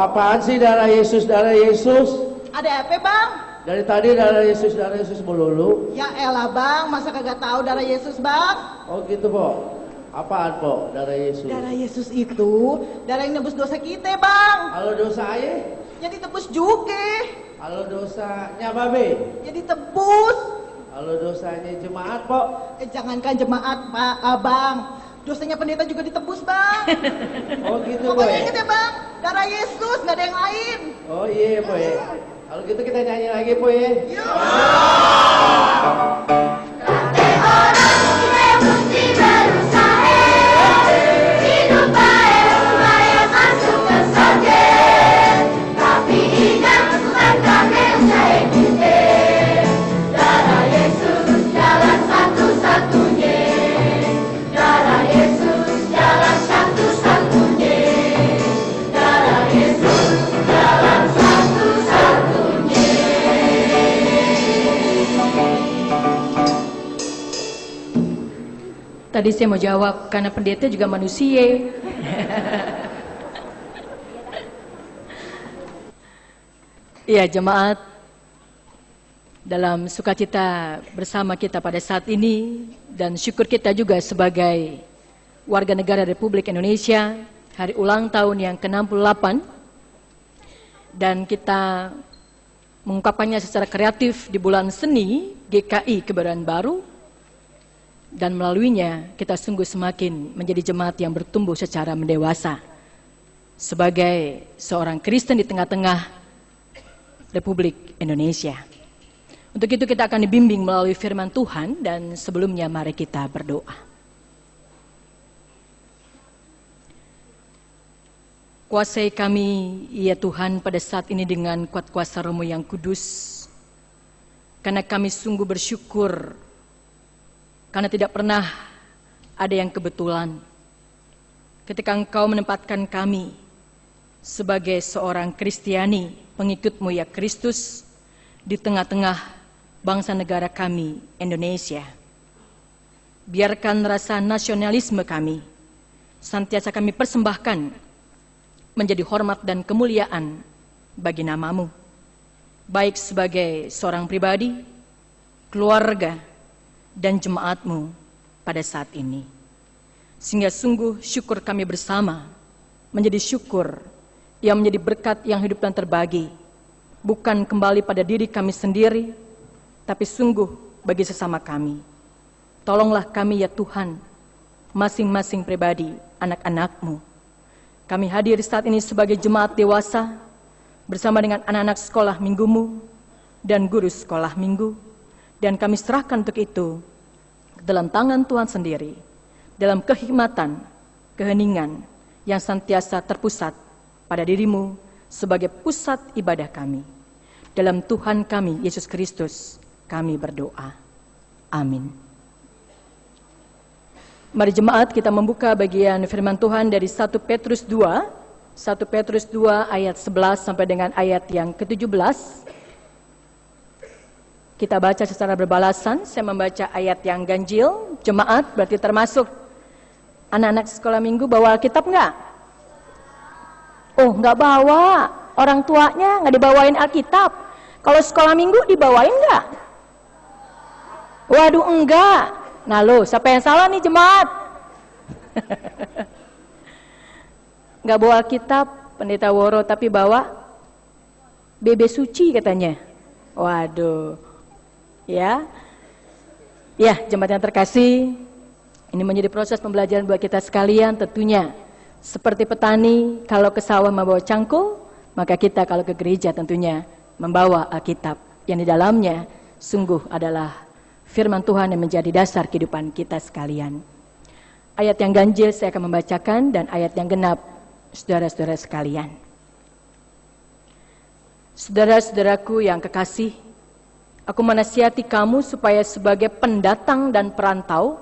Apaan sih darah Yesus, darah Yesus? Ada apa bang? Dari tadi darah Yesus melulu. Ya elah bang, masa kagak tahu darah Yesus bang? Oh gitu po. Apaan po darah Yesus? Darah Yesus itu darah yang nebus dosa kita bang. Kalau dosa ayah? Ya ditebus juga. Kalau dosanya babe? Ya ditebus. Kalau dosanya jemaat po? Jangankan jemaat pak, abang. Dosanya pendeta juga ditebus bang. Oh gitu po. Pokoknya inget ya bang, darah Yesus nggak ada yang lain. Oh iya po ya. Kalau gitu kita nyanyi lagi po ya. Tadi saya mau jawab, karena pendeta juga manusia. Iya jemaat, dalam sukacita bersama kita pada saat ini, dan syukur kita juga sebagai warga negara Republik Indonesia, hari ulang tahun yang ke-68, dan kita mengungkapkannya secara kreatif di bulan seni GKI Kebayoran Baru. Dan melaluinya kita sungguh semakin menjadi jemaat yang bertumbuh secara mendewasa sebagai seorang Kristen di tengah-tengah Republik Indonesia. Untuk itu kita akan dibimbing melalui firman Tuhan, dan sebelumnya mari kita berdoa. Kuasai kami, ya Tuhan, pada saat ini dengan kuat kuasa Roh-Mu yang kudus. Karena kami sungguh bersyukur, karena tidak pernah ada yang kebetulan. Ketika Engkau menempatkan kami sebagai seorang Kristiani, pengikut-Mu ya Kristus, di tengah-tengah bangsa negara kami, Indonesia. Biarkan rasa nasionalisme kami senantiasa kami persembahkan menjadi hormat dan kemuliaan bagi nama-Mu, baik sebagai seorang pribadi, keluarga, dan jemaat-Mu pada saat ini. Sehingga sungguh syukur kami bersama menjadi syukur yang menjadi berkat yang hidup dan terbagi, bukan kembali pada diri kami sendiri, tapi sungguh bagi sesama kami. Tolonglah kami ya Tuhan, masing-masing pribadi, anak-anak-Mu. Kami hadir saat ini sebagai jemaat dewasa bersama dengan anak-anak sekolah minggu-Mu dan guru sekolah minggu. Dan kami serahkan untuk itu dalam tangan Tuhan sendiri, dalam kehikmatan, keheningan yang senantiasa terpusat pada diri-Mu sebagai pusat ibadah kami. Dalam Tuhan kami, Yesus Kristus, kami berdoa. Amin. Mari jemaat kita membuka bagian firman Tuhan dari 1 Petrus 2 ayat 11 sampai dengan ayat yang ke-17. Kita baca secara berbalasan, saya membaca ayat yang ganjil. Jemaat berarti termasuk anak-anak sekolah minggu bawa Alkitab enggak? Oh, enggak bawa. Orang tuanya enggak dibawain Alkitab. Kalau sekolah minggu dibawain enggak? Waduh, enggak. Nah lo, siapa yang salah nih jemaat? Nggak bawa Alkitab, Pendeta Woro, tapi bawa bebe suci katanya. Waduh, ya jemaat yang terkasih, ini menjadi proses pembelajaran buat kita sekalian tentunya. Seperti petani kalau ke sawah membawa cangkul, maka kita kalau ke gereja tentunya membawa Alkitab yang di dalamnya sungguh adalah firman Tuhan yang menjadi dasar kehidupan kita sekalian. Ayat yang ganjil saya akan membacakan dan ayat yang genap, saudara-saudara sekalian. Saudara-saudaraku yang kekasih, aku menasihati kamu supaya sebagai pendatang dan perantau,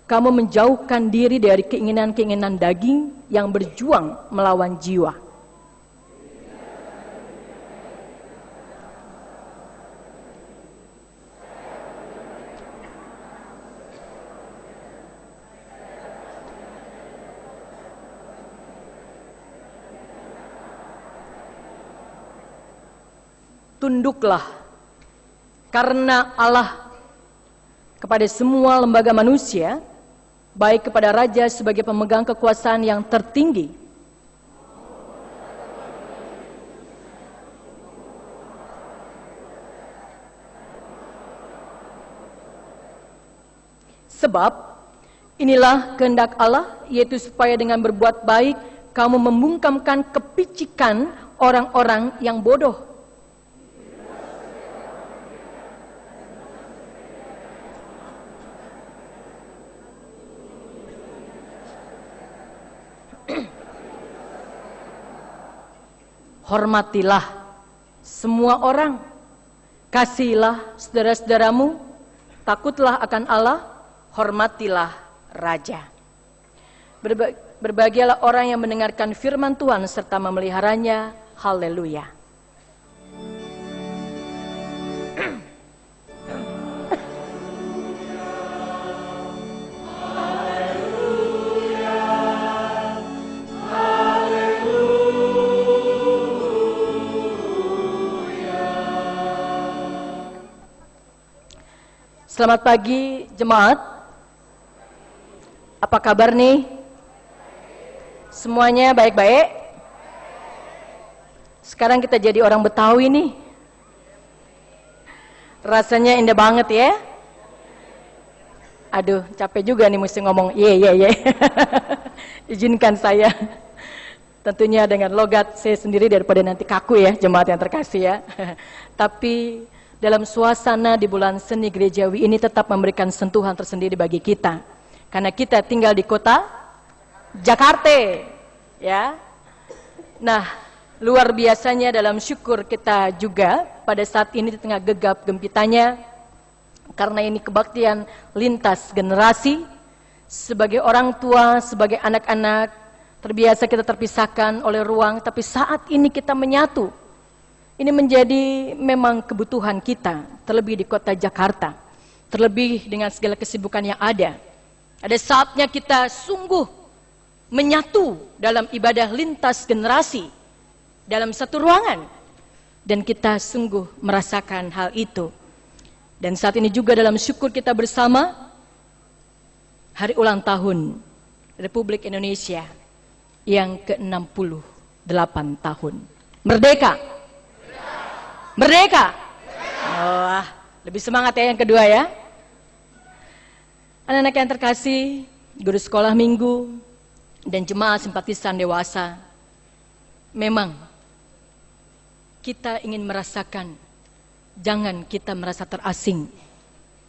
kamu menjauhkan diri dari keinginan-keinginan daging yang berjuang melawan jiwa. Tunduklah karena Allah kepada semua lembaga manusia, baik kepada raja sebagai pemegang kekuasaan yang tertinggi, sebab inilah kehendak Allah, yaitu supaya dengan berbuat baik kamu membungkamkan kepicikan orang-orang yang bodoh. Hormatilah semua orang, kasihilah saudara-saudaramu, takutlah akan Allah, hormatilah raja. Berbahagialah orang yang mendengarkan firman Tuhan serta memeliharanya. Haleluya. Selamat pagi jemaat. Apa kabar nih? Semuanya baik-baik? Sekarang kita jadi orang Betawi nih. Rasanya indah banget ya. Aduh, capek juga nih mesti ngomong ye. Izinkan saya. Tentunya dengan logat saya sendiri daripada nanti kaku ya jemaat yang terkasih ya. Tapi dalam suasana di bulan seni gerejawi ini tetap memberikan sentuhan tersendiri bagi kita. Karena kita tinggal di kota Jakarta, ya. Nah, luar biasanya dalam syukur kita juga pada saat ini di tengah gegap gempitanya, karena ini kebaktian lintas generasi. Sebagai orang tua, sebagai anak-anak, terbiasa kita terpisahkan oleh ruang, tapi saat ini kita menyatu. Ini menjadi memang kebutuhan kita, terlebih di kota Jakarta, terlebih dengan segala kesibukan yang ada. Ada saatnya kita sungguh menyatu dalam ibadah lintas generasi, dalam satu ruangan, dan kita sungguh merasakan hal itu. Dan saat ini juga dalam syukur kita bersama, hari ulang tahun Republik Indonesia yang ke-68 tahun. Merdeka! Merdeka! Oh, lebih semangat ya yang kedua ya. Anak-anak yang terkasih, guru sekolah minggu, dan jemaah simpatisan dewasa, memang kita ingin merasakan, jangan kita merasa terasing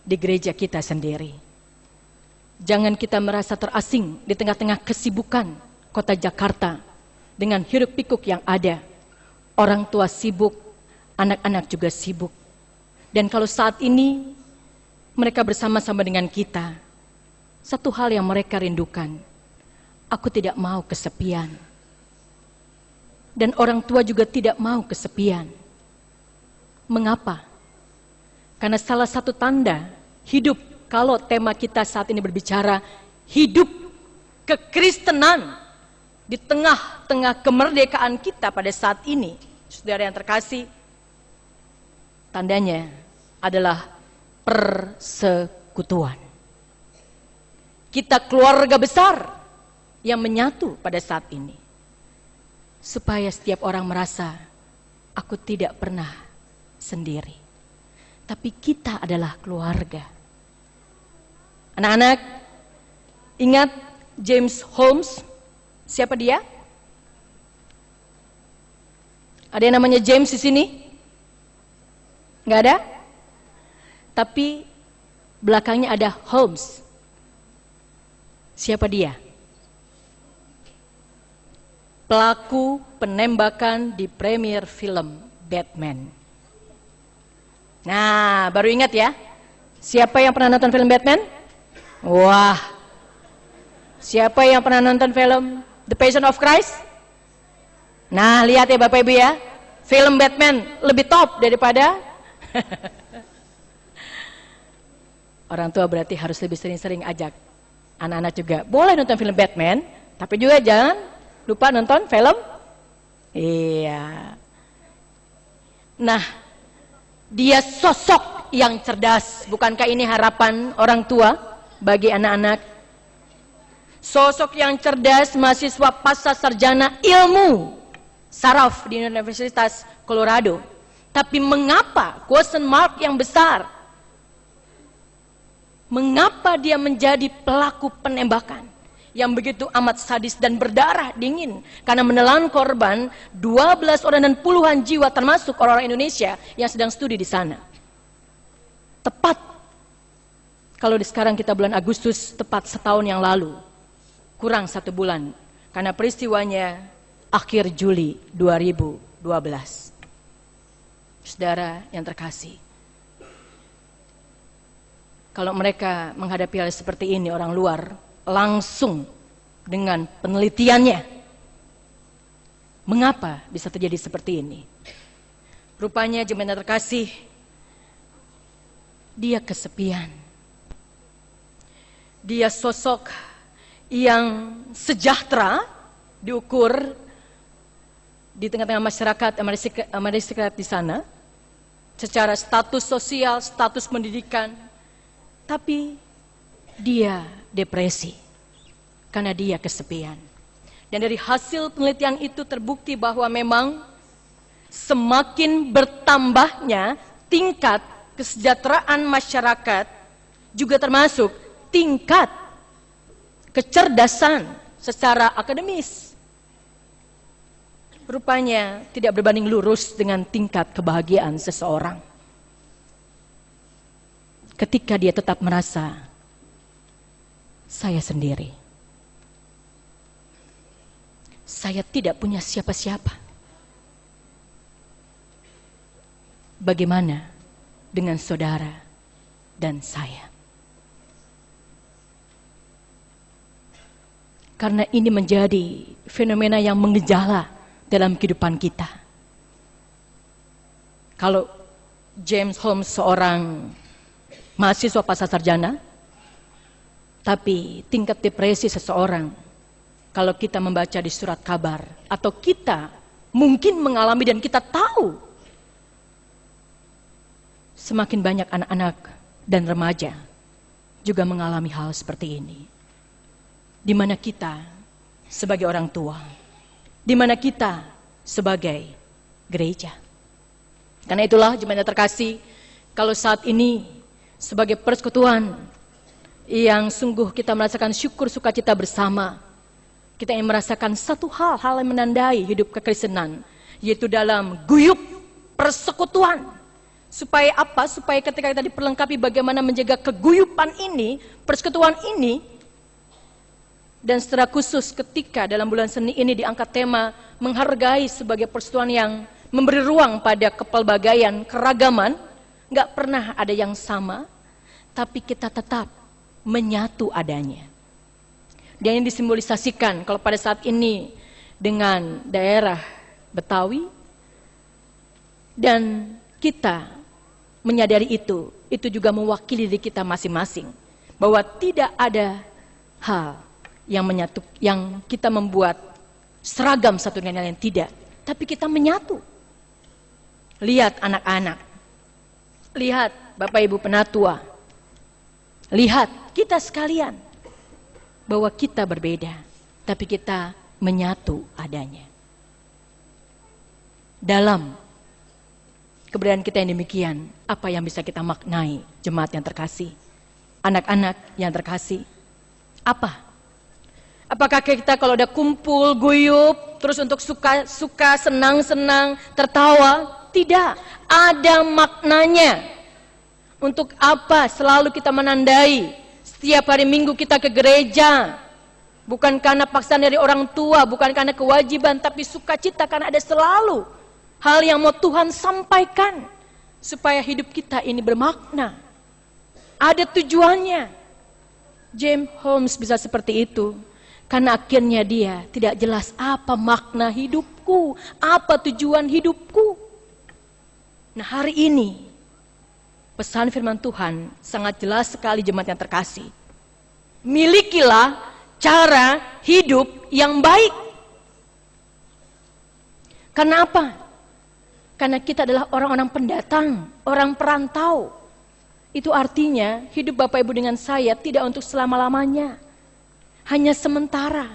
di gereja kita sendiri. Jangan kita merasa terasing di tengah-tengah kesibukan kota Jakarta dengan hiruk pikuk yang ada. Orang tua sibuk, anak-anak juga sibuk. Dan kalau saat ini mereka bersama-sama dengan kita, satu hal yang mereka rindukan, aku tidak mau kesepian. Dan orang tua juga tidak mau kesepian. Mengapa? Karena salah satu tanda hidup, kalau tema kita saat ini berbicara hidup kekristenan di tengah-tengah kemerdekaan kita pada saat ini, saudara yang terkasih, tandanya adalah persekutuan. Kita keluarga besar yang menyatu pada saat ini, supaya setiap orang merasa aku tidak pernah sendiri, tapi kita adalah keluarga. Anak-anak, ingat James Holmes? Siapa dia? Ada yang namanya James di sini? Nggak ada? Tapi belakangnya ada Holmes. Siapa dia? Pelaku penembakan di premier film Batman. Nah, baru ingat ya? Siapa yang pernah nonton film Batman? Wah, siapa yang pernah nonton film The Passion of Christ? Nah, lihat ya Bapak Ibu ya, film Batman lebih top daripada orang tua. Berarti harus lebih sering-sering ajak anak-anak juga. Boleh nonton film Batman, tapi juga jangan lupa nonton film. Iya. Nah, dia sosok yang cerdas. Bukankah ini harapan orang tua bagi anak-anak? Sosok yang cerdas, mahasiswa pasca sarjana ilmu saraf di Universitas Colorado. Tapi mengapa question mark yang besar? Mengapa dia menjadi pelaku penembakan yang begitu amat sadis dan berdarah dingin? Karena menelan korban 12 orang dan puluhan jiwa, termasuk orang-orang Indonesia yang sedang studi di sana. Tepat, kalau di sekarang kita bulan Agustus, tepat setahun yang lalu, kurang 1 bulan, karena peristiwanya akhir Juli 2012. Saudara yang terkasih, kalau mereka menghadapi hal seperti ini, orang luar langsung dengan penelitiannya, mengapa bisa terjadi seperti ini? Rupanya jemaat terkasih, dia kesepian. Dia sosok yang sejahtera diukur di tengah-tengah masyarakat Amerika di sana, secara status sosial, status pendidikan, tapi dia depresi karena dia kesepian. Dan dari hasil penelitian itu terbukti bahwa memang semakin bertambahnya tingkat kesejahteraan masyarakat, juga termasuk tingkat kecerdasan secara akademis, rupanya tidak berbanding lurus dengan tingkat kebahagiaan seseorang. Ketika dia tetap merasa saya sendiri. saya tidak punya siapa-siapa. Bagaimana dengan saudara dan saya? Karena ini menjadi fenomena yang mengejala dalam kehidupan kita. Kalau James Holmes seorang mahasiswa pasca sarjana, tapi tingkat depresi seseorang, kalau kita membaca di surat kabar, atau kita mungkin mengalami dan kita tahu, semakin banyak anak-anak dan remaja juga mengalami hal seperti ini. Di mana kita sebagai orang tua, di mana kita sebagai gereja. Karena itulah jemaat yang terkasih, kalau saat ini sebagai persekutuan yang sungguh kita merasakan syukur sukacita bersama, kita ingin merasakan satu hal yang menandai hidup kekristenan, yaitu dalam guyup persekutuan. Supaya apa? Supaya ketika kita diperlengkapi bagaimana menjaga keguyupan ini, persekutuan ini. Dan secara khusus ketika dalam bulan seni ini diangkat tema menghargai sebagai persekutuan yang memberi ruang pada kepelbagaian, keragaman, nggak pernah ada yang sama, tapi kita tetap menyatu adanya. Dan ini disimbolisasikan kalau pada saat ini dengan daerah Betawi, dan kita menyadari itu juga mewakili diri kita masing-masing, bahwa tidak ada hal yang menyatu, yang kita membuat seragam satu dengan yang lain, tidak, tapi kita menyatu. Lihat anak-anak, lihat Bapak Ibu penatua, lihat kita sekalian, bahwa kita berbeda, tapi kita menyatu adanya. Dalam keberadaan kita yang demikian, apa yang bisa kita maknai, jemaat yang terkasih, anak-anak yang terkasih? Apa? Apakah kita kalau udah kumpul, guyup, terus untuk suka, senang-senang, tertawa? Tidak, ada maknanya. Untuk apa selalu kita menandai setiap hari Minggu kita ke gereja? Bukan karena paksaan dari orang tua, bukan karena kewajiban, tapi sukacita karena ada selalu hal yang mau Tuhan sampaikan supaya hidup kita ini bermakna. Ada tujuannya. James Holmes bisa seperti itu karena akhirnya dia tidak jelas apa makna hidupku, apa tujuan hidupku. Nah, hari ini pesan firman Tuhan sangat jelas sekali, jemaat yang terkasih. Milikilah cara hidup yang baik. Karena apa? Karena kita adalah orang-orang pendatang, orang perantau. Itu artinya hidup Bapak Ibu dengan saya tidak untuk selama-lamanya, hanya sementara.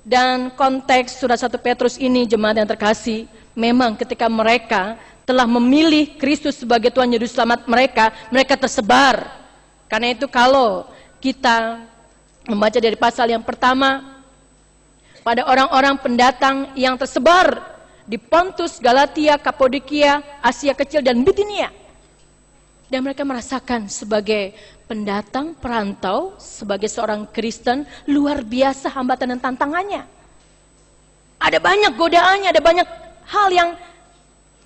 Dan konteks surat 1 Petrus ini, jemaat yang terkasih, memang ketika mereka telah memilih Kristus sebagai Tuhan Juru Selamat mereka tersebar. Karena itu kalau kita membaca dari pasal yang pertama, pada orang-orang pendatang yang tersebar di Pontus, Galatia, Kapadokia, Asia Kecil, dan Bitinia. Dan mereka merasakan sebagai pendatang, perantau, sebagai seorang Kristen, luar biasa hambatan dan tantangannya. Ada banyak godaannya, ada banyak hal yang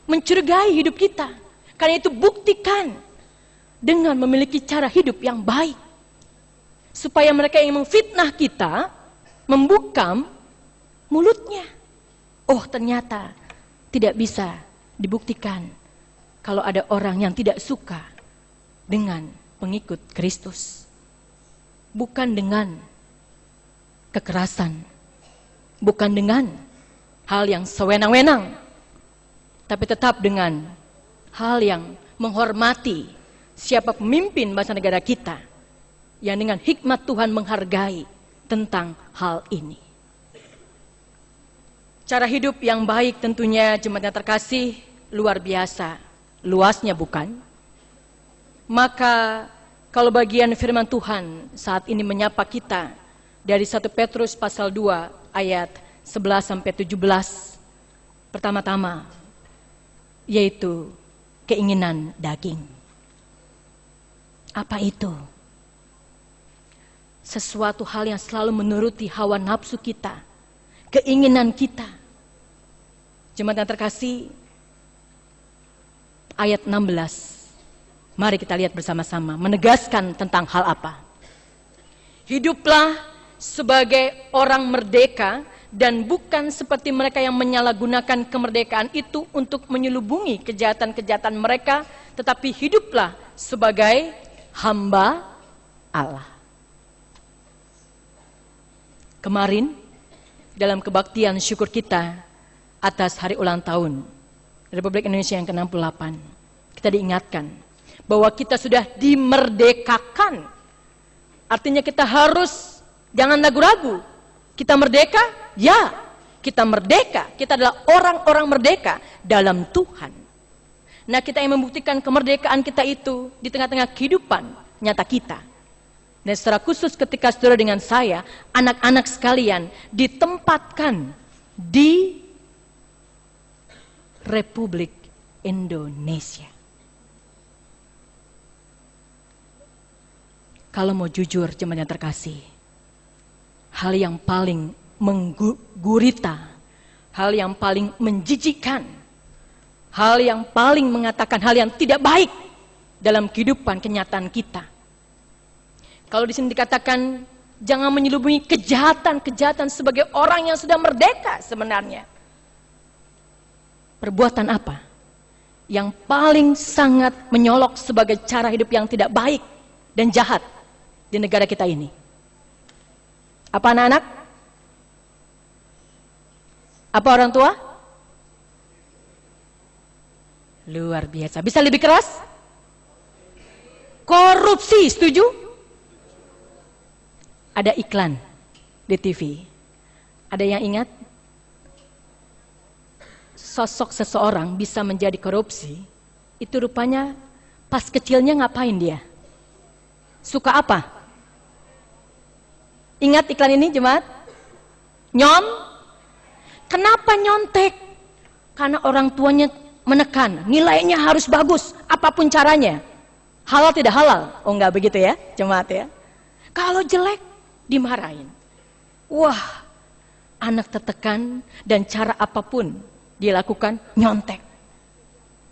mencurigai hidup kita. Karena itu buktikan dengan memiliki cara hidup yang baik. Supaya mereka yang memfitnah kita, membungkam mulutnya. Oh, ternyata tidak bisa dibuktikan kalau ada orang yang tidak suka dengan pengikut Kristus. Bukan dengan kekerasan, bukan dengan hal yang sewenang-wenang, tapi tetap dengan hal yang menghormati siapa pemimpin bangsa negara kita, yang dengan hikmat Tuhan menghargai tentang hal ini. Cara hidup yang baik tentunya, jemaat yang terkasih, luar biasa luasnya, bukan? Maka kalau bagian firman Tuhan saat ini menyapa kita dari 1 Petrus pasal 2 ayat 11 sampai 17, pertama-tama yaitu keinginan daging. Apa itu? Sesuatu hal yang selalu menuruti hawa nafsu kita. keinginan kita. Jemaat yang terkasih, ayat 16. Mari kita lihat bersama-sama, menegaskan tentang hal apa? Hiduplah sebagai orang merdeka dan bukan seperti mereka yang menyalahgunakan kemerdekaan itu untuk menyelubungi kejahatan-kejahatan mereka, tetapi hiduplah sebagai hamba Allah. Kemarin dalam kebaktian syukur kita atas hari ulang tahun Republik Indonesia yang ke-68, kita diingatkan bahwa kita sudah dimerdekakan. Artinya kita harus jangan ragu-ragu. Kita merdeka? Ya, kita merdeka. Kita adalah orang-orang merdeka dalam Tuhan. Nah, kita yang membuktikan kemerdekaan kita itu di tengah-tengah kehidupan nyata kita. Dan secara khusus ketika saudara dengan saya, anak-anak sekalian ditempatkan di Republik Indonesia. Kalau mau jujur, jemaat yang terkasih, hal yang paling menggurita, hal yang paling menjijikkan, hal yang paling mengatakan hal yang tidak baik dalam kehidupan kenyataan kita. Kalau di sini dikatakan jangan menyelubungi kejahatan-kejahatan sebagai orang yang sudah merdeka sebenarnya. Perbuatan apa yang paling sangat menyolok sebagai cara hidup yang tidak baik dan jahat di negara kita ini? Apa anak-anak? Apa orang tua? Luar biasa. Bisa lebih keras? Korupsi, setuju? Ada iklan di TV. Ada yang ingat? Sosok seseorang bisa menjadi korupsi, itu rupanya pas kecilnya ngapain dia? Suka apa? Ingat iklan ini jemaat? Kenapa nyontek? Karena orang tuanya menekan, nilainya harus bagus, apapun caranya. Halal tidak halal? Oh enggak begitu ya jemaat ya. Kalau jelek, dimarahin. Wah, anak tertekan dan cara apapun dia lakukan, nyontek.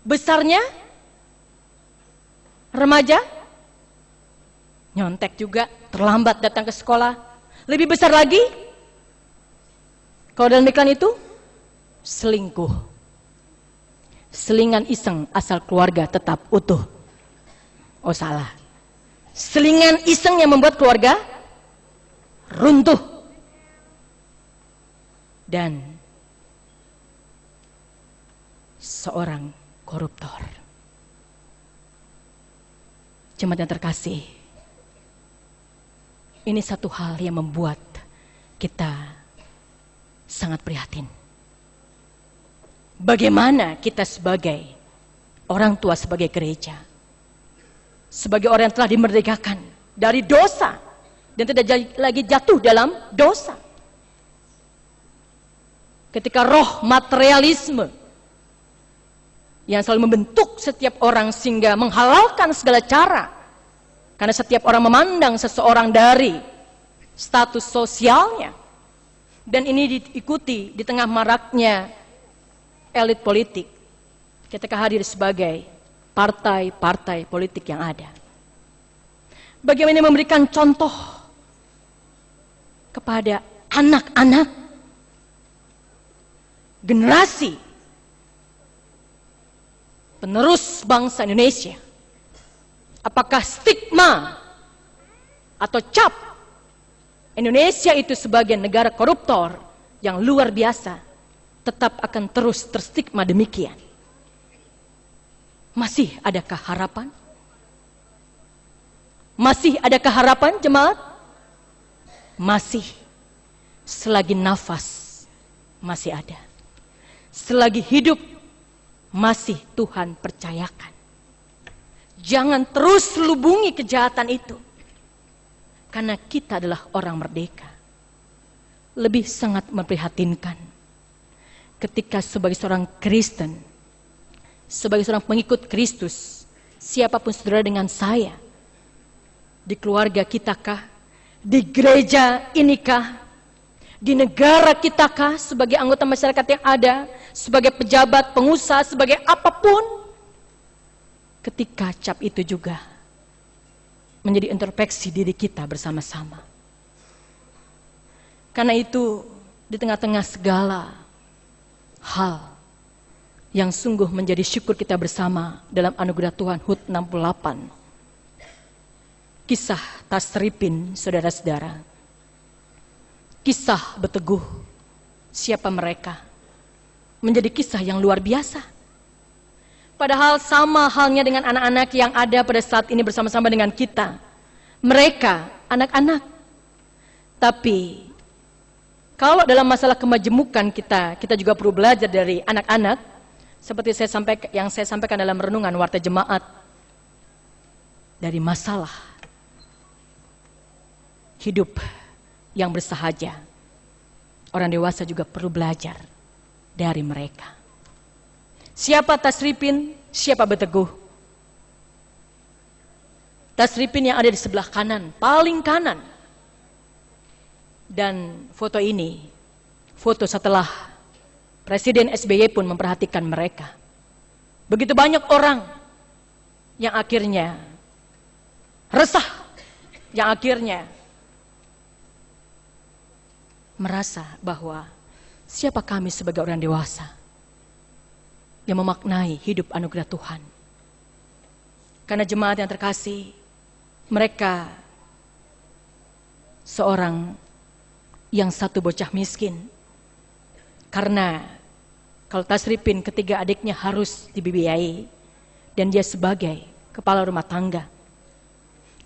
Besarnya, remaja, nyontek juga, terlambat datang ke sekolah. Lebih besar lagi, kalau dalam iklan itu, selingkuh. Selingan iseng asal keluarga tetap utuh. Oh salah. Selingan iseng yang membuat keluarga runtuh. Dan seorang koruptor. Jemaat yang terkasih, ini satu hal yang membuat kita sangat prihatin. Bagaimana kita sebagai orang tua, sebagai gereja, sebagai orang yang telah dimerdekakan dari dosa dan tidak lagi jatuh dalam dosa. Ketika roh materialisme yang selalu membentuk setiap orang sehingga menghalalkan segala cara, karena setiap orang memandang seseorang dari status sosialnya, dan ini diikuti di tengah maraknya elit politik ketika hadir sebagai partai-partai politik yang ada. Bagaimana memberikan contoh kepada anak-anak, generasi penerus bangsa Indonesia. Apakah stigma atau cap Indonesia itu sebagai negara koruptor yang luar biasa tetap akan terus terstigma demikian? Masih adakah harapan? Masih adakah harapan jemaat? Masih. Selagi nafas masih ada. Selagi hidup masih Tuhan percayakan. Jangan terus lubungi kejahatan itu. Karena kita adalah orang merdeka. Lebih sangat memprihatinkan ketika sebagai seorang Kristen, sebagai seorang pengikut Kristus, siapapun saudara dengan saya, di keluarga kita kah, di gereja ini kah, Di negara kita kah, sebagai anggota masyarakat yang ada, sebagai pejabat, pengusaha, sebagai apapun, ketika cap itu juga menjadi introspeksi diri kita bersama-sama. Karena itu, di tengah-tengah segala hal yang sungguh menjadi syukur kita bersama dalam anugerah Tuhan HUT 68, kisah Tasripin, saudara-saudara, kisah Beteguh, siapa mereka, menjadi kisah yang luar biasa. Padahal sama halnya dengan anak-anak yang ada pada saat ini bersama-sama dengan kita. Mereka anak-anak. Tapi kalau dalam masalah kemajemukan kita juga perlu belajar dari anak-anak. Seperti yang saya sampaikan dalam renungan Warta Jemaat. Dari masalah hidup yang bersahaja, orang dewasa juga perlu belajar dari mereka. Siapa Tasripin, siapa Beteguh? Tasripin yang ada di sebelah kanan, paling kanan. Dan foto ini, foto setelah Presiden SBY pun memperhatikan mereka. Begitu banyak orang yang akhirnya resah, yang akhirnya merasa bahwa siapa kami sebagai orang dewasa yang memaknai hidup anugerah Tuhan. Karena jemaat yang terkasih, mereka seorang yang satu bocah miskin. Karena kalau Tasripin ketiga adiknya harus dibiayai dan dia sebagai kepala rumah tangga.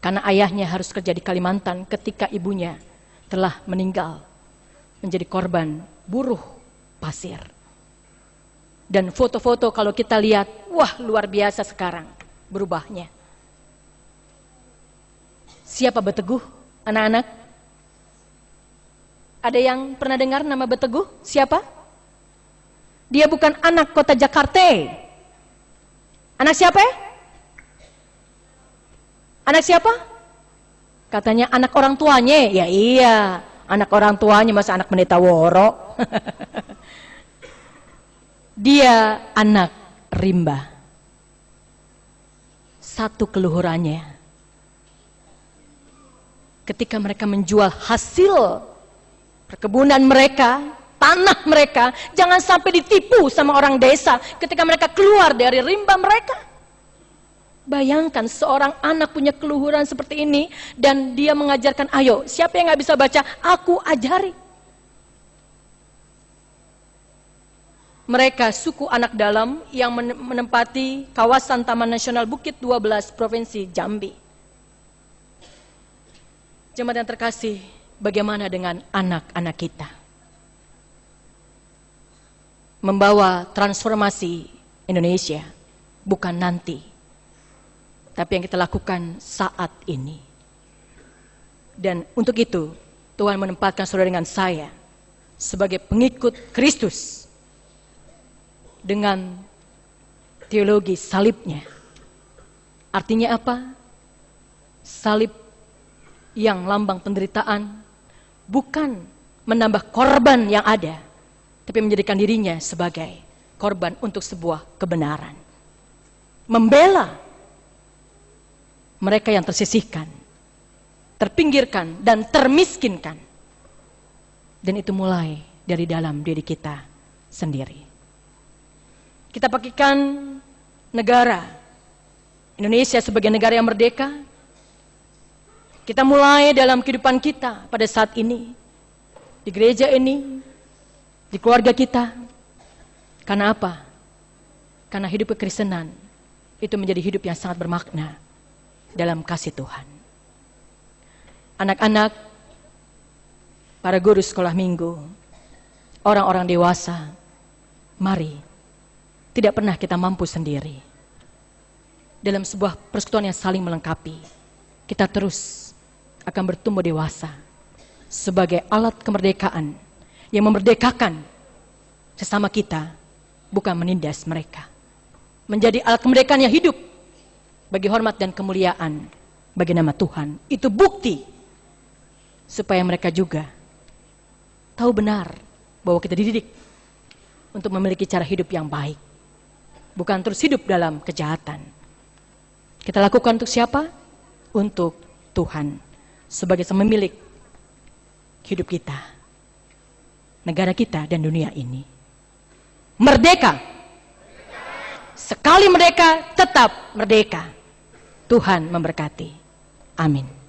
Karena ayahnya harus kerja di Kalimantan ketika ibunya telah meninggal, menjadi korban buruh pasir. Dan foto-foto kalau kita lihat, wah luar biasa sekarang berubahnya. Siapa Beteguh, anak-anak? Ada yang pernah dengar nama Beteguh? Siapa? Dia bukan anak kota Jakarta. Anak siapa? Anak siapa? Katanya anak orang tuanya. Ya iya, anak orang tuanya, masa anak pendeta Woro. Dia anak rimba. Satu keluhurannya, ketika mereka menjual hasil perkebunan mereka, tanah mereka, jangan sampai ditipu sama orang desa ketika mereka keluar dari rimba mereka. Bayangkan seorang anak punya keluhuran seperti ini dan dia mengajarkan, ayo siapa yang gak bisa baca, aku ajari. Mereka suku anak dalam yang menempati kawasan Taman Nasional Bukit 12 Provinsi Jambi. Jemaat yang terkasih, bagaimana dengan anak-anak kita? Membawa transformasi Indonesia bukan nanti, tapi yang kita lakukan saat ini. Dan untuk itu Tuhan menempatkan saudara dengan saya sebagai pengikut Kristus dengan teologi salibnya. Artinya apa? Salib yang lambang penderitaan bukan menambah korban yang ada, tapi menjadikan dirinya sebagai korban untuk sebuah kebenaran. Membela mereka yang tersisihkan, terpinggirkan, dan termiskinkan. Dan itu mulai dari dalam diri kita sendiri. Kita pakaikan negara Indonesia sebagai negara yang merdeka. Kita mulai dalam kehidupan kita pada saat ini, di gereja ini, di keluarga kita. Karena apa? Karena hidup kekristenan itu menjadi hidup yang sangat bermakna dalam kasih Tuhan. Anak-anak, para guru sekolah minggu, orang-orang dewasa, mari, tidak pernah kita mampu sendiri. Dalam sebuah persekutuan yang saling melengkapi, kita terus akan bertumbuh dewasa sebagai alat kemerdekaan yang memerdekakan sesama kita, bukan menindas mereka. Menjadi alat kemerdekaan yang hidup bagi hormat dan kemuliaan bagi nama Tuhan. Itu bukti supaya mereka juga tahu benar bahwa kita dididik untuk memiliki cara hidup yang baik. Bukan terus hidup dalam kejahatan. Kita lakukan untuk siapa? Untuk Tuhan. Sebagai pemilik hidup kita, negara kita dan dunia ini. Merdeka. Sekali merdeka, tetap merdeka. Tuhan memberkati. Amin.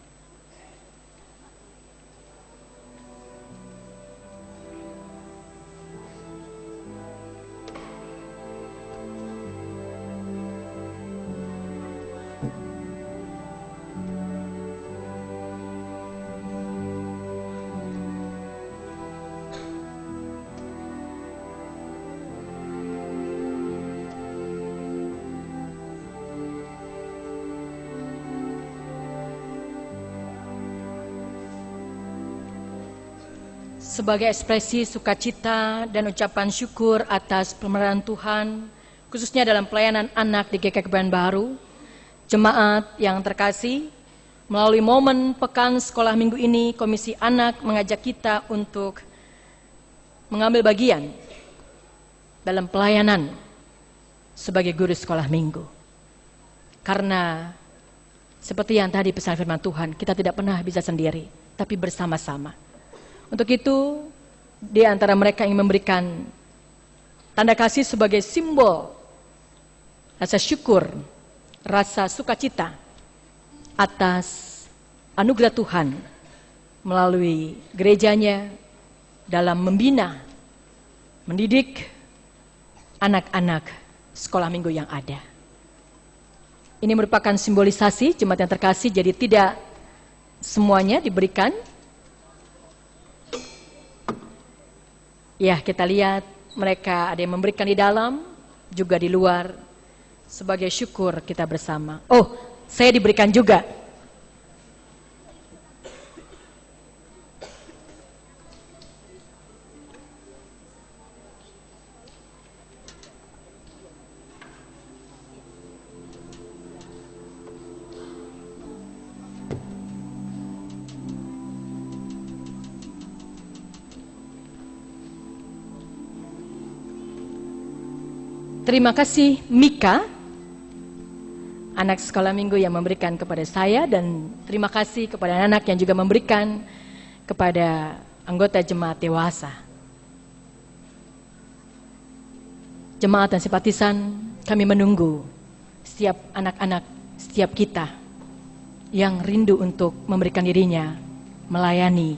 Sebagai ekspresi sukacita dan ucapan syukur atas pemeliharaan Tuhan, khususnya dalam pelayanan anak di GKI Kebayoran Baru, jemaat yang terkasih, melalui momen Pekan Sekolah Minggu ini, Komisi Anak mengajak kita untuk mengambil bagian dalam pelayanan sebagai guru sekolah minggu. Karena seperti yang tadi pesan firman Tuhan, kita tidak pernah bisa sendiri, tapi bersama-sama. Untuk itu, di antara mereka yang memberikan tanda kasih sebagai simbol rasa syukur, rasa sukacita atas anugerah Tuhan melalui gerejanya dalam membina, mendidik anak-anak sekolah minggu yang ada. Ini merupakan simbolisasi jemaat yang terkasih, jadi tidak semuanya diberikan. Ya, kita lihat mereka ada yang memberikan di dalam, juga di luar, sebagai syukur kita bersama. Oh, saya diberikan juga. Terima kasih Mika, anak sekolah minggu yang memberikan kepada saya, dan terima kasih kepada anak yang juga memberikan kepada anggota jemaat dewasa. Jemaat dan simpatisan, kami menunggu setiap anak-anak, setiap kita yang rindu untuk memberikan dirinya melayani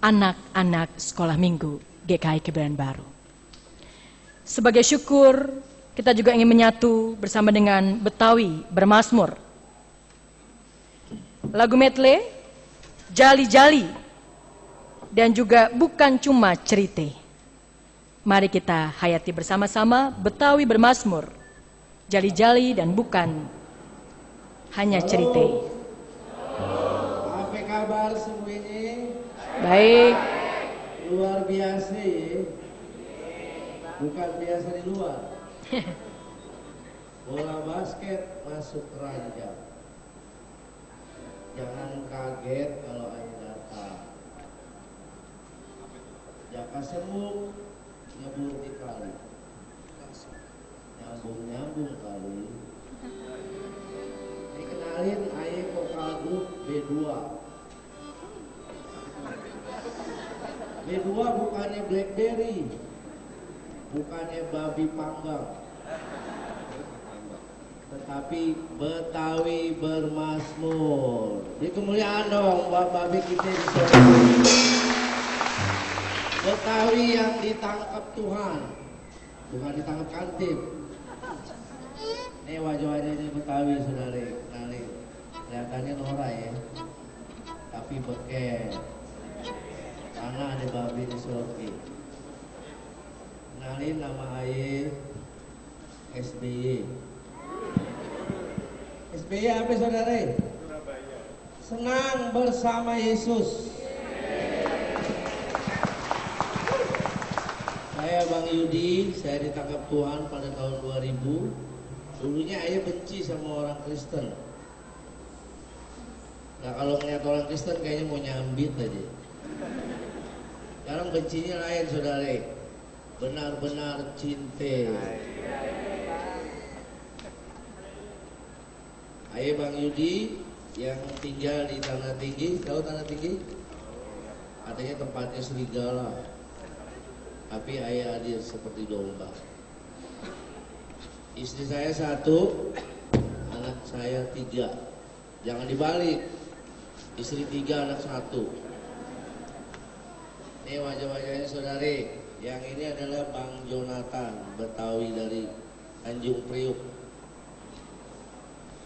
anak-anak sekolah minggu GKI Kebayoran Baru. Sebagai syukur, kita juga ingin menyatu bersama dengan Betawi bermazmur. Lagu medley, Jali-Jali, dan juga Bukan Cuma Cerite. Mari kita hayati bersama-sama Betawi bermazmur, Jali-Jali dan Bukan Hanya Cerite. Apa kabar semuanya? Baik. Luar biasa ya. Bukan biasa di luar. Bola basket masuk keranjang. Jangan kaget kalau Anda datang. Jaka semuk nyebur di kali. Nyambung kali. Dikenalin ayah vokal grup B2. B2 bukannya Blackberry, bukannya babi panggang, tetapi Betawi bermazmur. Di kemuliaan dong babi kita di sorga. Betawi yang ditangkap Tuhan, bukan ditangkap kantip. Ini wajah-wajah ini Betawi saudara, kenalin. Kelihatannya norak ya, tapi beken. Karena ada babi di sorga. Kenalin nama ayah SBY. SBY apa saudara? Surabaya. Senang bersama Yesus. Saya Bang Yudi, saya ditangkap Tuhan pada tahun 2000. Dulunya ayah benci sama orang Kristen. Nah kalau ngeliat orang Kristen kayaknya mau nyambit aja. Sekarang bencinya lain saudara. Benar-benar cinta. Ayo Bang Yudi yang tinggal di Tanah Tinggi, tahu Tanah Tinggi? Katanya tempatnya serigala. Tapi ayah hadir seperti domba. Istri saya 1, anak saya 3. Jangan dibalik. Istri 3, anak 1. Ini wajah-wajahnya saudari. Yang ini adalah Bang Jonathan, Betawi dari Tanjung Priuk.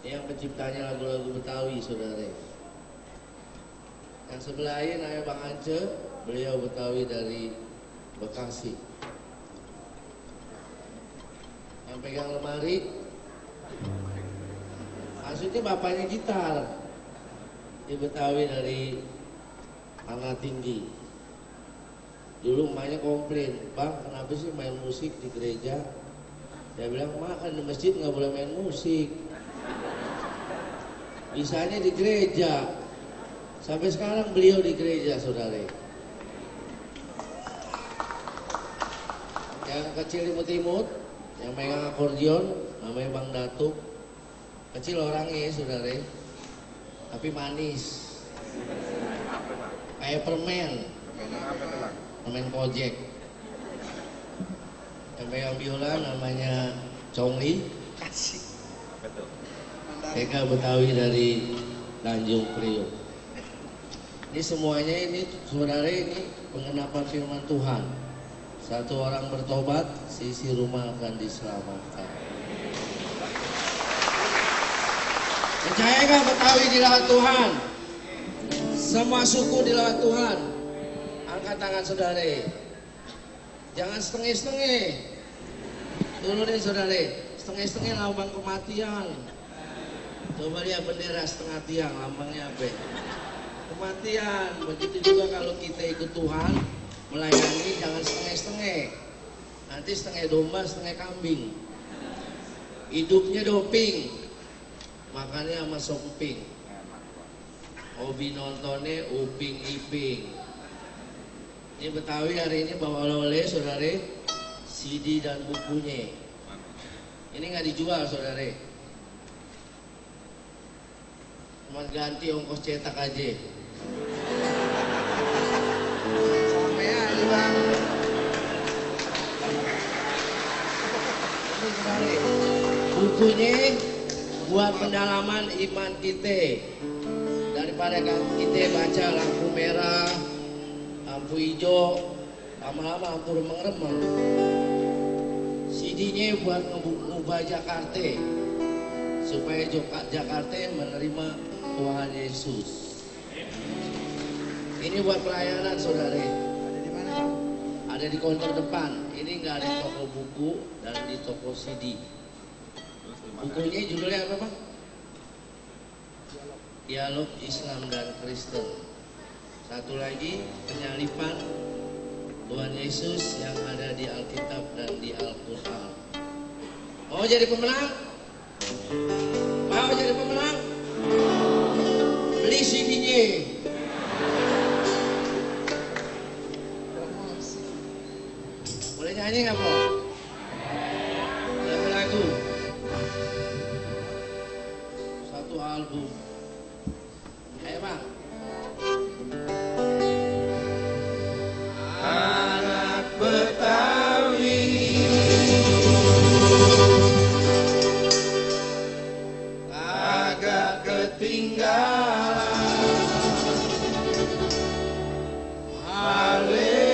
Ini yang penciptanya lagu-lagu Betawi, saudara. Yang sebelah lain ayah Bang Ance, beliau Betawi dari Bekasi. Yang pegang lemari, maksudnya bapaknya gitar. Dia Betawi dari Tanah Tinggi. Dulu emaknya komplain, Bang kenapa sih main musik di gereja? Dia bilang, Mak kan di masjid nggak boleh main musik. Bisanya di gereja. Sampai sekarang beliau di gereja, saudara. Yang kecil imut-imut, yang megang akordeon, namanya Bang Datuk. Kecil orangnya, saudara. Tapi manis. Kayak permen. Permen kojek. Yang pegang biola namanya Chongli. Asik. TK Betawi dari Tanjung Priok. Ini semuanya ini saudara ini pengenapan firman Tuhan. 1 orang bertobat, sisi rumah akan diselamatkan. Percaya gak Betawi dilawan Tuhan? Semua suku dilawan Tuhan. Angkat tangan saudara. Jangan setengah-setengah. Turunin saudara. Setengah-setengah lambang kematian. Coba lihat bendera setengah tiang, lambangnya apa? Kematian. Begitu juga kalau kita ikut Tuhan, melayani jangan setengah-setengah. Nanti setengah domba, setengah kambing. Hidupnya doping, makannya sama sop emping. Hobi nontonnya uping iping. Ini Betawi hari ini bawa oleh-oleh saudara, CD dan bukunya. Ini nggak dijual saudara, cuma ganti ongkos cetak aja. Sampai aja Bang. Ini saudara, bukunya buat pendalaman iman kita. Daripada kita baca lampu merah, lampu hijau, lama-lama lampu remeng-remeng. CD-nya buat ngubah Jakarta, supaya Jakarta menerima Tuhan Yesus. Ini buat pelayanan saudara. Ada di mana? Ada di konter depan. Ini nggak ada di toko buku dan di toko CD. Bukunya judulnya apa Bang? Dialog Islam dan Kristen. Satu lagi, penyalipan Tuhan Yesus yang ada di Alkitab dan di Al-Quran. Mau jadi pemenang? Mau jadi pemenang? Beli CD-nya. Boleh nyanyi nggak Po? Berapa lagu? 1 album. Ayo Bang. Anak Betawi agak ketinggalan. Haleluya.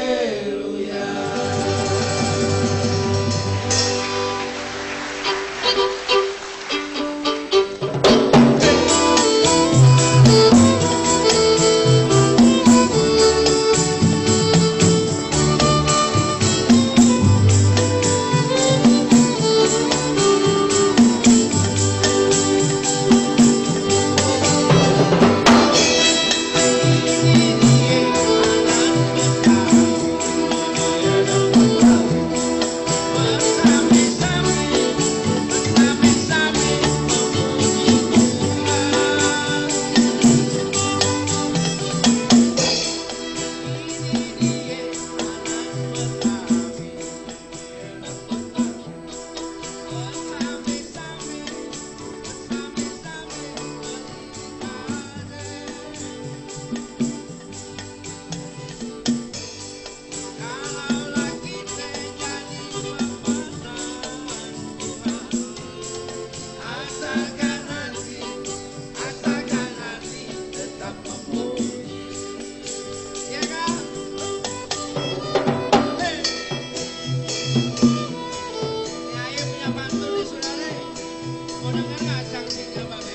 Mau denger nggak sanksinya Babe?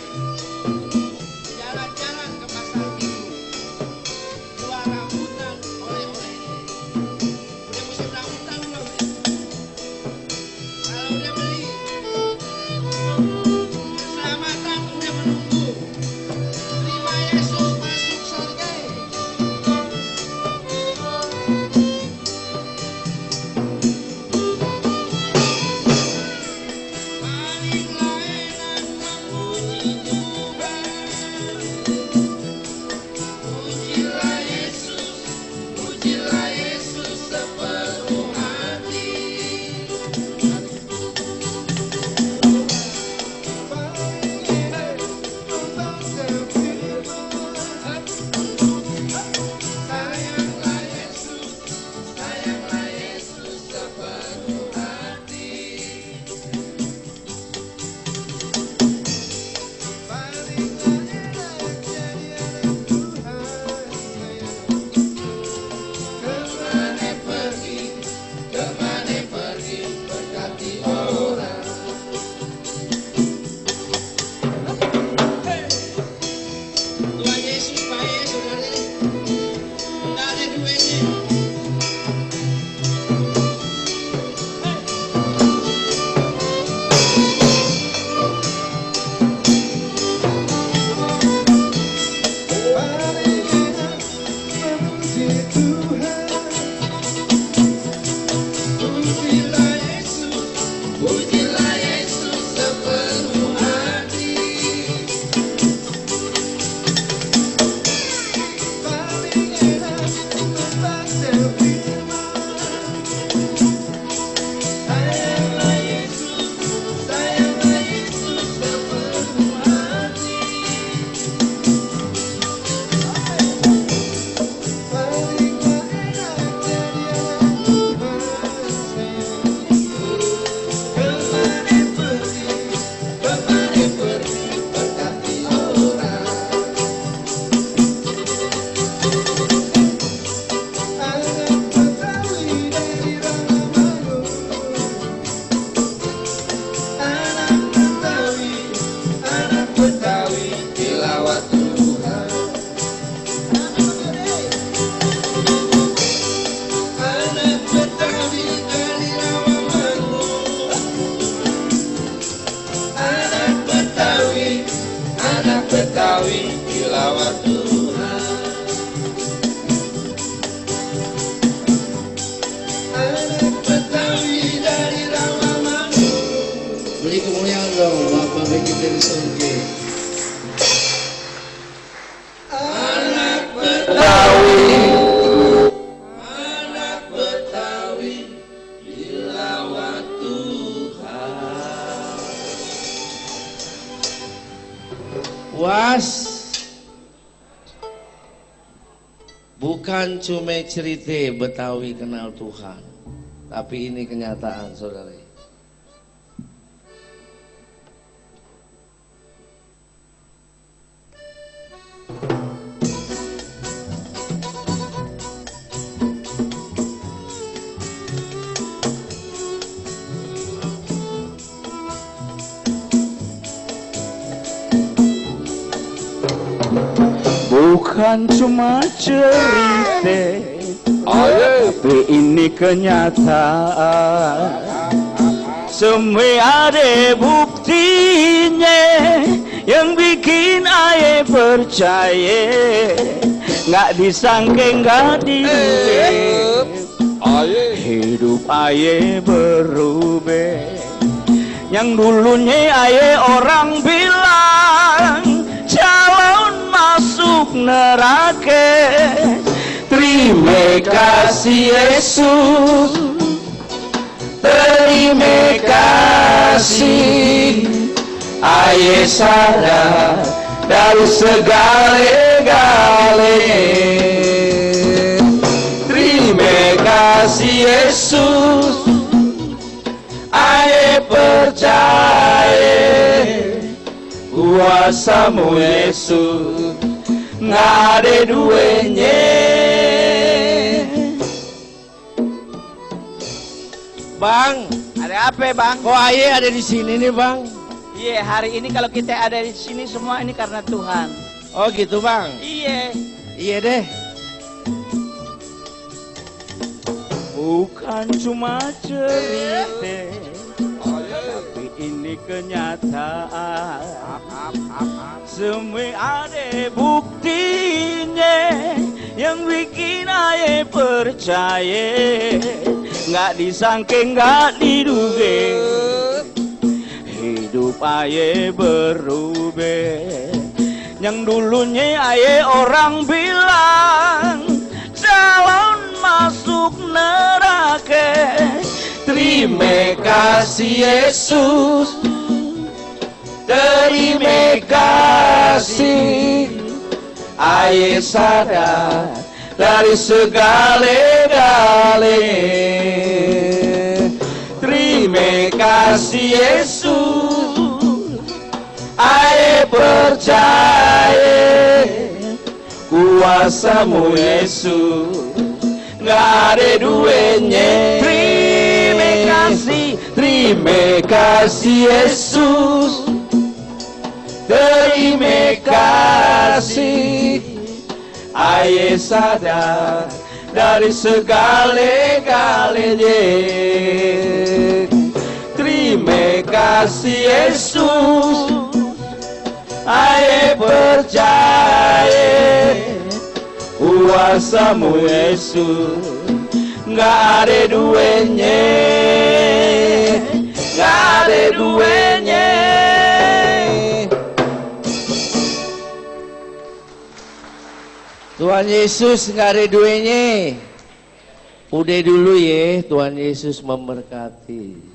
Jalan-jalan ke pasar minggu, jual rambutan oleh-oleh. Udah musim rambutan belum nih? Kalau udah beli, keselamatan udah menunggu. Terima Yesus masuk surga. Palinglah enak memuji Tuhan. Pujilah Yesus sepenuh hati. Sayanglah Yesus sepenuh hati. Kemana pergi, berkati orang. Tuhan Yesus baik saudara, nggak ada duitnya. Pujilah Yesus sepenuh hati. Sayanglah Yesus sepenuh hati. Kemana pergi, berkati orang. Anak Betawi, tilawat Tuhan. Anak Betawi dari Rawamangun. Anak Betawi, tilawat Tuhan. Anak Betawi dari Rawamangun. Beri kemuliaan dong Bapak kita di surga. Anak Betawi, tilawat Tuhan. Was, bukan cuma cerita Betawi kenal Tuhan, tapi ini kenyataan saudara. Bukan cuma cerita, tapi ini kenyataan. Semua ada buktinya yang bikin aye percaya. Nggak disangka, nggak diduga, hidup aye berubah. Yang dulunya aye orang bilang calon masuk neraka. Terima kasih Yesus, terima kasih. Aye sadar dari segala-galanya. Terima kasih Yesus, aye percaya kuasamu Yesus, nggak ada duanya. Bang, Ada apa bang? kok aye ada di sini nih bang? Iya, hari ini kalau kita ada di sini semua ini karena Tuhan. Oh gitu bang. Iya. Iya deh. Bukan cuma cerita, tapi ini kenyataan. Semua ada buktinya yang bikin ayah percaya. Nggak disangka, nggak diduga, hidup ayah berubah. Yang dulunya ayah orang bilang calon masuk neraka. Terima kasih Yesus, terima kasih. Ayah sadar dari segala-galanya. Terima kasih Yesus, ayah percaya kuasa-Mu Yesus, nggak ada duanya. Terima kasih Yesus, terima kasih. Ayah sadar dari segala-galanya. Terima kasih Yesus, ayah percaya kuasa-Mu Yesus, nggak ada duanya, nggak ada duanya. Tuhan Yesus nggak ada duanya. Udah dulu ya, Tuhan Yesus memberkati.